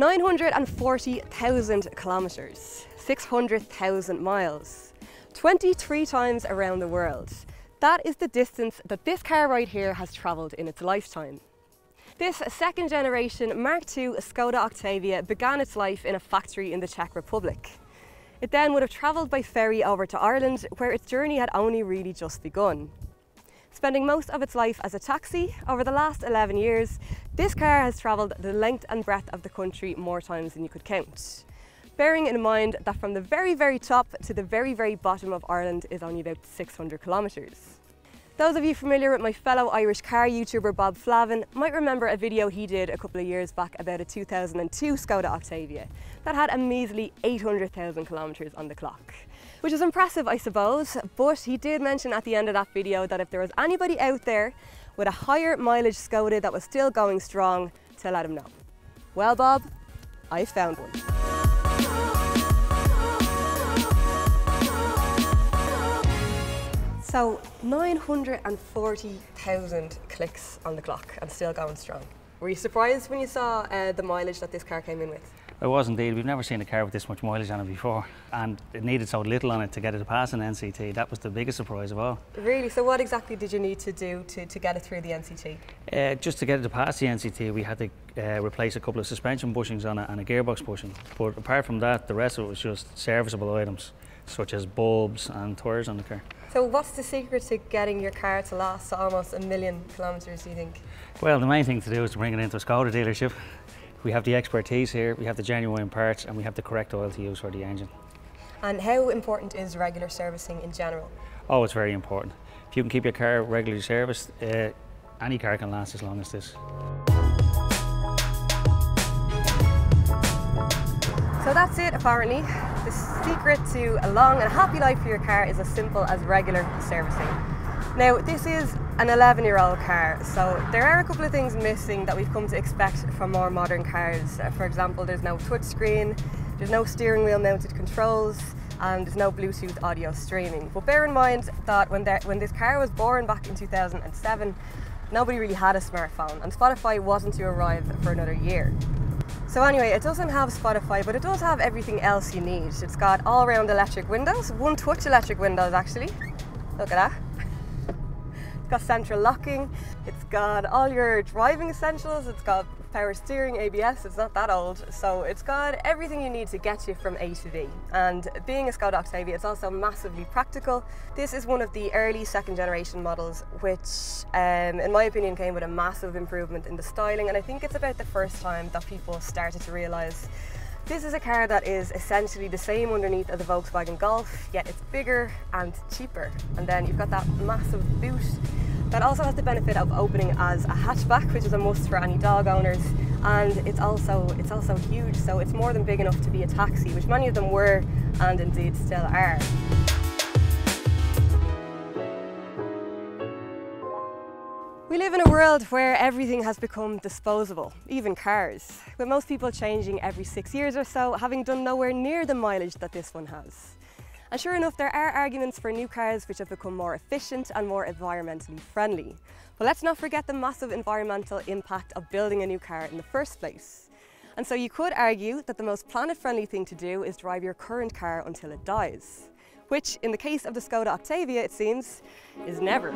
940,000 kilometres, 600,000 miles, 23 times around the world. That is the distance that this car right here has travelled in its lifetime. This second generation Mark II Skoda Octavia began its life in a factory in the Czech Republic. It then would have travelled by ferry over to Ireland, where its journey had only really just begun. Spending most of its life as a taxi, over the last 11 years, this car has travelled the length and breadth of the country more times than you could count. Bearing in mind that from the very top to the very bottom of Ireland is only about 600 kilometres. Those of you familiar with my fellow Irish car YouTuber Bob Flavin might remember a video he did a couple of years back about a 2002 Skoda Octavia that had a measly 800,000 kilometres on the clock. Which is impressive, I suppose, but he did mention at the end of that video that if there was anybody out there with a higher mileage Skoda that was still going strong, to let him know. Well, Bob, I found one. So 940,000 clicks on the clock and still going strong. Were you surprised when you saw the mileage that this car came in with? I was indeed. We've never seen a car with this much mileage on it before, and it needed so little on it to get it to pass an NCT. That was the biggest surprise of all. Really? So what exactly did you need to do to get it through the NCT? Just to get it to pass the NCT, we had to replace a couple of suspension bushings on it and a gearbox bushing. But apart from that, the rest of it was just serviceable items, such as bulbs and tyres on the car. So what's the secret to getting your car to last almost 1 million kilometres, do you think? Well, the main thing to do is to bring it into a Skoda dealership. We have the expertise here, we have the genuine parts, and we have the correct oil to use for the engine. And how important is regular servicing in general? Oh, it's very important. If you can keep your car regularly serviced, any car can last as long as this. So that's it, apparently. The secret to a long and happy life for your car is as simple as regular servicing. Now, this is an 11-year-old car, so there are a couple of things missing that we've come to expect from more modern cars. For example, there's no touchscreen, there's no steering wheel mounted controls, and there's no Bluetooth audio streaming. But bear in mind that when this car was born back in 2007, nobody really had a smartphone, and Spotify wasn't to arrive for another year. So anyway, it doesn't have Spotify, but it does have everything else you need. It's got all-round electric windows, one-touch electric windows actually. Look at that. It's got central locking, it's got all your driving essentials, it's got power steering, ABS, it's not that old. So it's got everything you need to get you from A to B. And being a Skoda Octavia, it's also massively practical. This is one of the early second generation models, which in my opinion came with a massive improvement in the styling, and I think it's about the first time that people started to realise this is a car that is essentially the same underneath as the Volkswagen Golf, yet it's bigger and cheaper. And then you've got that massive boot that also has the benefit of opening as a hatchback, which is a must for any dog owners. And it's also huge, so it's more than big enough to be a taxi, which many of them were and indeed still are. We live in a world where everything has become disposable, even cars, with most people changing every 6 years or so, having done nowhere near the mileage that this one has. And sure enough, there are arguments for new cars which have become more efficient and more environmentally friendly. But let's not forget the massive environmental impact of building a new car in the first place. And so you could argue that the most planet-friendly thing to do is drive your current car until it dies, which in the case of the Skoda Octavia, it seems, is never.